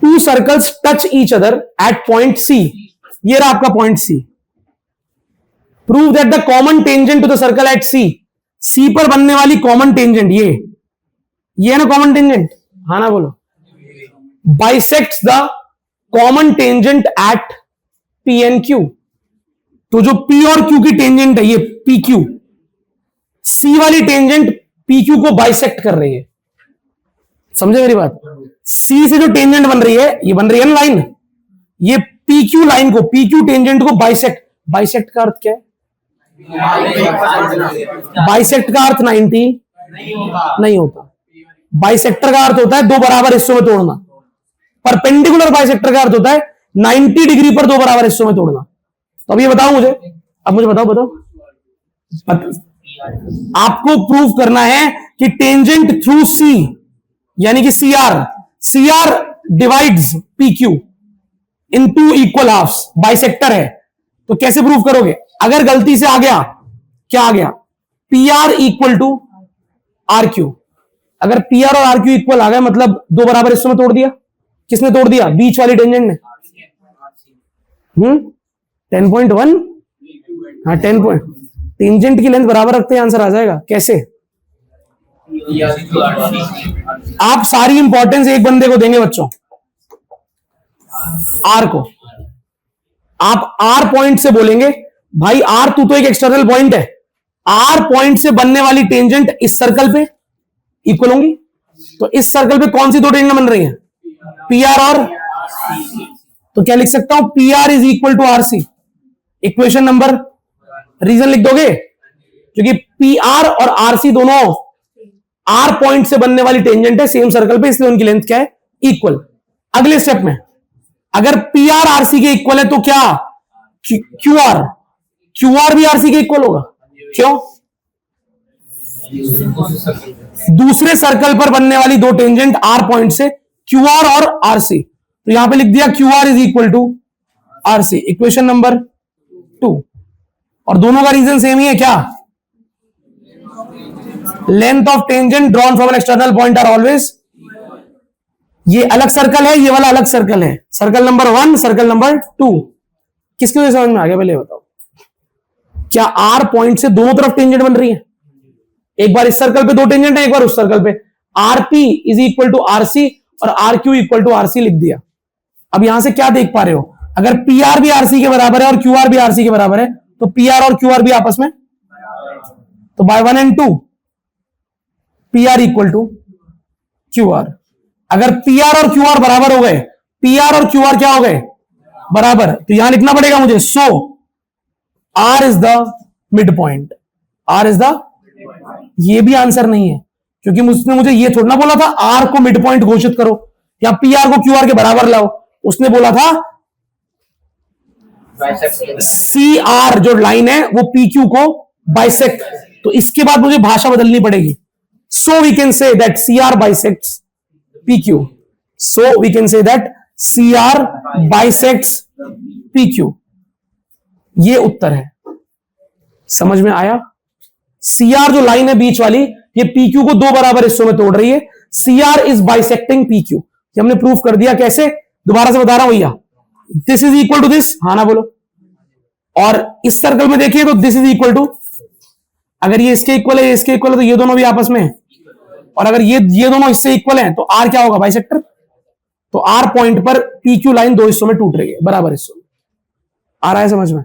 To circles touch each other at point C, ये रहा आपका point C. Prove that the common tangent to the circle at C, C पर बनने वाली common tangent ये है ना कॉमन टेंजेंट, हाँ ना बोलो। Bisects the common tangent at P and Q, तो जो पी और क्यू की टेंजेंट है ये पी क्यू, सी वाली टेंजेंट पी क्यू को बाइसेक्ट कर रही है। समझे मेरी बात? सी से जो टेंजेंट बन रही है, ये बन रही है ना लाइन, ये पी क्यू लाइन को, पी क्यू टेंजेंट को बाइसेक्ट, बाइसेक्ट का अर्थ क्या है? बाइसेक्ट का अर्थ 90 नहीं होता। बाइसेक्टर का अर्थ होता है दो बराबर हिस्सों में तोड़ना। परपेंडिकुलर बाइसेक्टर का अर्थ होता है 90 डिग्री पर दो बराबर हिस्सों में तोड़ना। तो अब ये बताओ मुझे, अब मुझे बताओ आपको प्रूव करना है कि टेंजेंट थ्रू सी यानी कि CR divides P Q in two equal halves, bisector है। तो कैसे प्रूव करोगे? अगर गलती से आ गया, क्या आ गया? P R equal to R Q. अगर पी आर और आर क्यू इक्वल आ गया मतलब दो बराबर हिस्सों में तोड़ दिया। किसने तोड़ दिया? बीच वाली टेंजेंट ने। 10.1, हाँ 10 पॉइंट। टेंजेंट की लेंथ बराबर रखते हैं, आंसर आ जाएगा। कैसे? आप सारी इंपॉर्टेंस एक बंदे को देंगे बच्चों, आर को। आप आर पॉइंट से बोलेंगे भाई आर तू तो एक एक्सटर्नल पॉइंट है, आर पॉइंट से बनने वाली टेंजेंट इस सर्कल पे इक्वल होंगी। तो इस सर्कल पे कौन सी दो टेंजेंट बन रही हैं? पी आर और, तो क्या लिख सकता हूं? P R is equal to R C. Equation number, reason लिख दोगे? क्योंकि पी आर और आर सी दोनों आर पॉइंट से बनने वाली टेंजेंट है सेम सर्कल पे, इसलिए उनकी लेंथ क्या है? इक्वल। अगले स्टेप में अगर पी आर आर सी के इक्वल है तो क्या क्यू आर भी आर सी के इक्वल होगा। क्यों? दूसरे सर्कल पर बनने वाली दो टेंजेंट आर पॉइंट से, क्यू आर और आर सी। तो यहां पे लिख दिया Q R is equal to R C, equation number 2। और दोनों का रीजन सेम ही है क्या? Length of tangent drawn from an external point are always, ये अलग सर्कल है, ये वाला अलग सर्कल है। Circle number 1, circle number 2। किसकी वजह समझ में आ गया? पहले बताओ, क्या आर पॉइंट से दोनों तरफ टेंजेंट बन रही है? एक बार इस सर्कल पे दो टेंजेंट है, एक बार उस सर्कल पे। R P is equal to R C और R Q equal to R C लिख दिया। अब यहां से क्या देख पा रहे हो? अगर पी आर भी आर सी के बराबर है और क्यू आर भी आर सी के बराबर है तो पी आर और क्यू आर भी आपस में, तो by 1 and 2 P R equal to Q R. अगर पी आर और क्यू आर बराबर हो गए, पी आर और क्यू आर क्या हो गए? बराबर। तो यहां लिखना पड़ेगा मुझे, so R is the mid point. Are is the, ये भी आंसर नहीं है क्योंकि मुझे ये थोड़ा ना बोला था आर को मिड पॉइंट घोषित करो या पी आर को क्यू आर के बराबर लाओ। उसने बोला था सी आर जो लाइन है वो पी क्यू को बाइसेक्ट। तो इसके बाद मुझे भाषा बदलनी पड़ेगी। So we can say that C R bisects P Q. So we can say that C R bisects P Q. ये उत्तर है। समझ में आया? सी आर जो लाइन है बीच वाली, ये पी क्यू को दो बराबर हिस्सों में तोड़ रही है। C R is bisecting P Q. हमने प्रूफ कर दिया। कैसे? दोबारा से बता रहा हूं भैया। This is equal to this, हाँ ना बोलो। और इस सर्कल में देखिए तो दिस इज इक्वल टू, अगर ये इसके इक्वल है, ये इसके इक्वल है, तो ये दोनों भी आपस में है। और अगर ये दोनों इससे इक्वल हैं तो आर क्या होगा? बाइसेक्टर। तो आर पॉइंट पर पी क्यू लाइन दो हिस्सों में टूट रही है, बराबर हिस्सों में। आ रहा है समझ में?